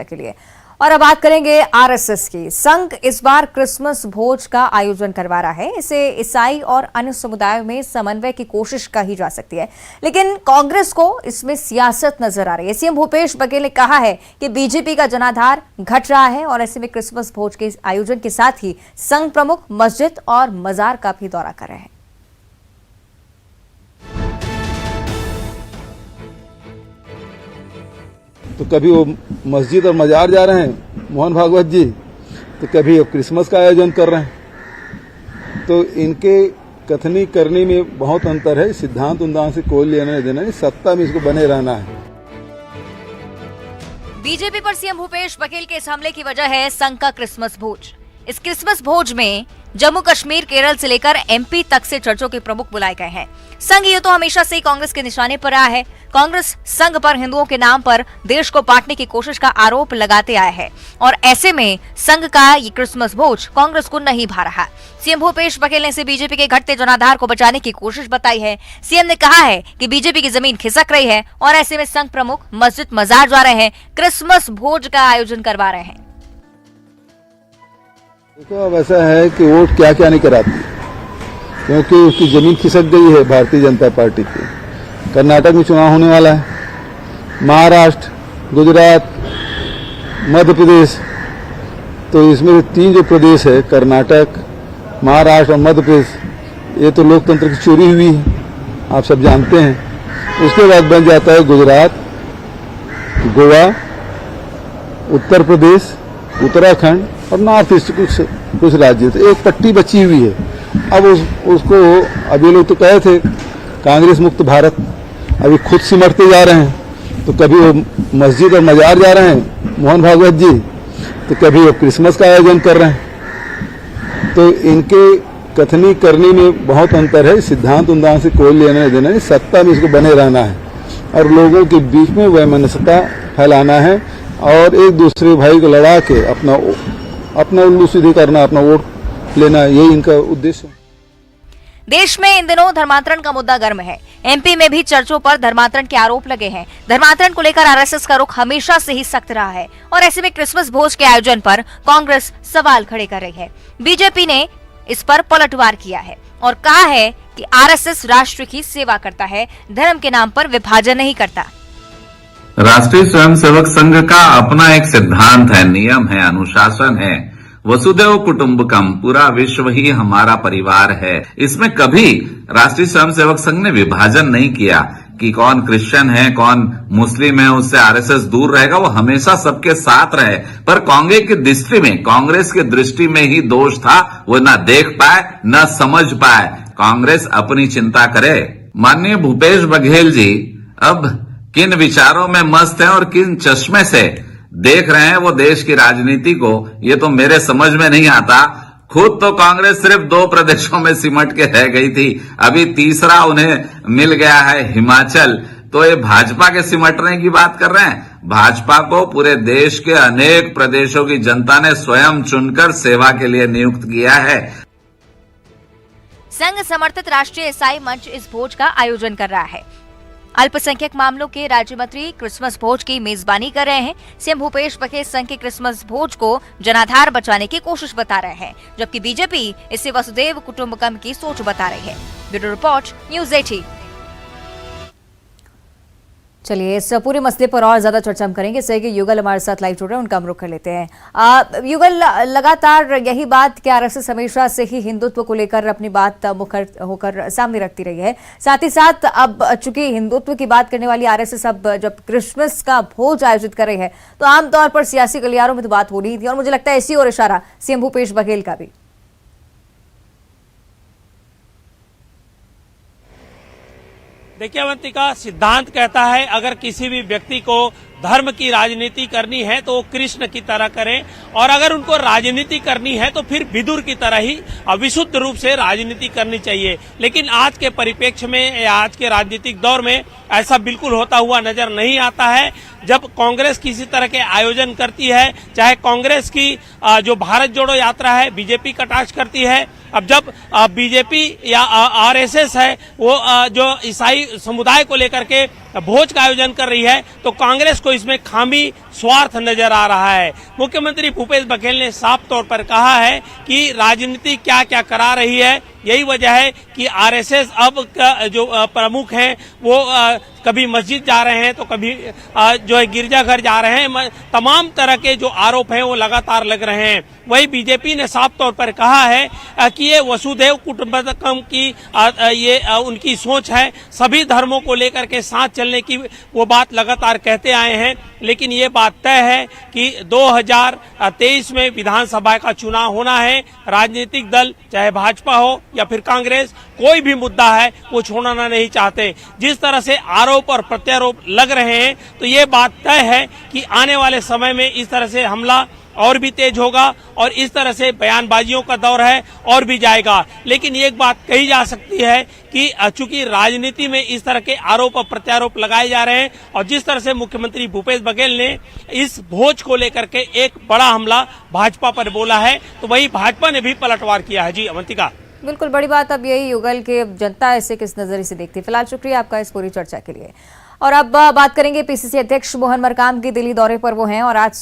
के लिए। और अब बात करेंगे आरएसएस की। संघ इस बार क्रिसमस भोज का आयोजन करवा रहा है। इसे ईसाई और अन्य समुदायों में समन्वय की कोशिश कही जा सकती है, लेकिन कांग्रेस को इसमें सियासत नजर आ रही है। सीएम भूपेश बघेल ने कहा है कि बीजेपी का जनाधार घट रहा है और ऐसे में क्रिसमस भोज के आयोजन के साथ ही संघ प्रमुख मस्जिद और मजार का भी दौरा कर रहे हैं। तो कभी वो मस्जिद और मजार जा रहे हैं मोहन भागवत जी, तो कभी वो क्रिसमस का आयोजन कर रहे हैं। तो इनके कथनी करनी में बहुत अंतर है। सिद्धांत उद्धांत से कोई लेना देना नहीं, सत्ता में इसको बने रहना है। बीजेपी पर सीएम भूपेश बघेल के इस हमले की वजह है संघ का क्रिसमस भोज। इस क्रिसमस भोज में जम्मू कश्मीर, केरल से लेकर एमपी तक से चर्चों के प्रमुख बुलाए गए हैं। संघ ये तो हमेशा से ही कांग्रेस के निशाने पर रहा है। कांग्रेस संघ पर हिंदुओं के नाम पर देश को बांटने की कोशिश का आरोप लगाते आया है और ऐसे में संघ का ये क्रिसमस भोज कांग्रेस को नहीं भा रहा। सीएम भूपेश बघेल ने इसे बीजेपी के घटते जनाधार को बचाने की कोशिश बताई है। सीएम ने कहा है कि बीजेपी की जमीन खिसक रही है और ऐसे में संघ प्रमुख मस्जिद मजार जा रहे हैं, क्रिसमस भोज का आयोजन करवा रहे हैं। देखो, अब ऐसा है कि वोट क्या क्या नहीं कराती, क्योंकि उसकी जमीन खिसक गई है भारतीय जनता पार्टी की। कर्नाटक में चुनाव होने वाला है, महाराष्ट्र, गुजरात, मध्य प्रदेश, तो इसमें तीन जो प्रदेश है, कर्नाटक, महाराष्ट्र और मध्य प्रदेश, ये तो लोकतंत्र की चोरी हुई है, आप सब जानते हैं। उसके बाद बन जाता है गुजरात, गोवा, उत्तर प्रदेश, उत्तराखंड और नॉर्थ ईस्ट कुछ राज्य। तो एक पट्टी बची हुई है। अब उसको अभी लोग तो कहे थे कांग्रेस मुक्त भारत, अभी खुद सिमटते जा रहे हैं। तो कभी वो मस्जिद और मजार जा रहे हैं मोहन भागवत जी, तो कभी वो क्रिसमस का आयोजन कर रहे हैं। तो इनके कथनी करनी में बहुत अंतर है। सिद्धांत उद्धांत से कोई लेना देना नहीं, सत्ता में इसको बने रहना है और लोगों के बीच में वैमनस्यता फैलाना है और एक दूसरे भाई को लड़ा के अपना उल्लू सीधी करना, अपना वोट लेना, यही इनका उद्देश्य है। देश में इन दिनों धर्मांतरण का मुद्दा गर्म है। एमपी में भी चर्चों पर धर्मांतरण के आरोप लगे हैं। धर्मांतरण को लेकर आरएसएस का रुख हमेशा से ही सख्त रहा है और ऐसे में क्रिसमस भोज के आयोजन पर कांग्रेस सवाल खड़े कर रही है। बीजेपी ने इस पर पलटवार किया है और कहा है कि आरएसएस राष्ट्र की सेवा करता है, धर्म के नाम पर विभाजन नहीं करता। राष्ट्रीय स्वयंसेवक संघ का अपना एक सिद्धांत है, नियम है, अनुशासन है। वसुदैव कुटुंबकम, पूरा विश्व ही हमारा परिवार है। इसमें कभी राष्ट्रीय स्वयंसेवक संघ ने विभाजन नहीं किया कि कौन क्रिश्चियन है, कौन मुस्लिम है, उससे आरएसएस दूर रहेगा। वो हमेशा सबके साथ रहे। पर कांग्रेस की दृष्टि में ही दोष था। वो न देख पाए, न समझ पाए। कांग्रेस अपनी चिंता करे। माननीय भूपेश बघेल जी अब किन विचारों में मस्त हैं और किन चश्मे से देख रहे हैं वो देश की राजनीति को, ये तो मेरे समझ में नहीं आता। खुद तो कांग्रेस सिर्फ 2 प्रदेशों में सिमट के रह गई थी, अभी तीसरा उन्हें मिल गया है हिमाचल। तो ये भाजपा के सिमटने की बात कर रहे हैं। भाजपा को पूरे देश के अनेक प्रदेशों की जनता ने स्वयं चुनकर सेवा के लिए नियुक्त किया है। संघ समर्थित राष्ट्रीय ईसाई मंच इस भोज का आयोजन कर रहा है। अल्पसंख्यक मामलों के राज्य मंत्री क्रिसमस भोज की मेजबानी कर रहे हैं। सीएम भूपेश बघेल संघ के क्रिसमस भोज को जनाधार बचाने की कोशिश बता रहे हैं, जबकि बीजेपी इसे वसुदैव कुटुंबकम की सोच बता रही है। Bureau report, news 18। चलिए इस पूरे मसले पर और ज्यादा चर्चा हम करेंगे। इससे कि युगल हमारे साथ लाइव जुड़ रहे हैं, उनका हम रुख कर लेते हैं। युगल, लगातार यही बात कि आरएसएस हमेशा से ही हिंदुत्व को लेकर अपनी बात मुखर होकर सामने रखती रही है। साथ ही साथ अब चूंकि हिंदुत्व की बात करने वाली आरएसएस अब जब क्रिसमस का भोज आयोजित कर रही है तो आमतौर पर सियासी गलियारों में तो बात हो रही थी और मुझे लगता है इसी और इशारा सीएम भूपेश बघेल का भी। देखिए अवंतिका, सिद्धांत कहता है अगर किसी भी व्यक्ति को धर्म की राजनीति करनी है तो वो कृष्ण की तरह करें और अगर उनको राजनीति करनी है तो फिर विदुर की तरह ही अविशुद्ध रूप से राजनीति करनी चाहिए। लेकिन आज के परिप्रेक्ष्य में, आज के राजनीतिक दौर में ऐसा बिल्कुल होता हुआ नजर नहीं आता है। जब कांग्रेस किसी तरह के आयोजन करती है, चाहे कांग्रेस की जो भारत जोड़ो यात्रा है बीजेपी कटाक्ष करती है, अब जब बीजेपी या आरएसएस है वो जो ईसाई समुदाय को लेकर के भोज का आयोजन कर रही है तो कांग्रेस को इसमें खामी स्वार्थ नजर आ रहा है। मुख्यमंत्री भूपेश बघेल ने साफ तौर पर कहा है कि राजनीति क्या क्या करा रही है, यही वजह है कि आरएसएस अब जो प्रमुख हैं वो कभी मस्जिद जा रहे हैं तो कभी जो है गिरजाघर जा रहे हैं। तमाम तरह के जो आरोप हैं वो लगातार लग रहे हैं। वही बीजेपी ने साफ तौर पर कहा है कि ये वसुधैव कुटुंबकम की ये उनकी सोच है, सभी धर्मों को लेकर के साथ चलने की वो बात लगातार कहते आए हैं। लेकिन ये बात तय है कि 2023 में विधानसभा का चुनाव होना है। राजनीतिक दल चाहे भाजपा हो या फिर कांग्रेस, कोई भी मुद्दा है वो छोड़ना नहीं चाहते। जिस तरह से आरोप और प्रत्यारोप लग रहे हैं तो ये बात तय है कि आने वाले समय में इस तरह से हमला और भी तेज होगा और इस तरह से बयानबाजियों का दौर है और भी जाएगा। लेकिन एक बात कही जा सकती है कि चूंकि राजनीति में इस तरह के आरोप और प्रत्यारोप लगाए जा रहे हैं और जिस तरह से मुख्यमंत्री भूपेश बघेल ने इस भोज को लेकर के एक बड़ा हमला भाजपा पर बोला है, तो वही भाजपा ने भी पलटवार किया है। जी अवंतिका। बिल्कुल, बड़ी बात अब यही युगल के जनता इसे किस नजरिए से देखती है। फिलहाल शुक्रिया आपका इस पूरी चर्चा के लिए। और अब बात करेंगे पीसीसी अध्यक्ष मोहन मरकाम के दिल्ली दौरे पर वो हैं और आज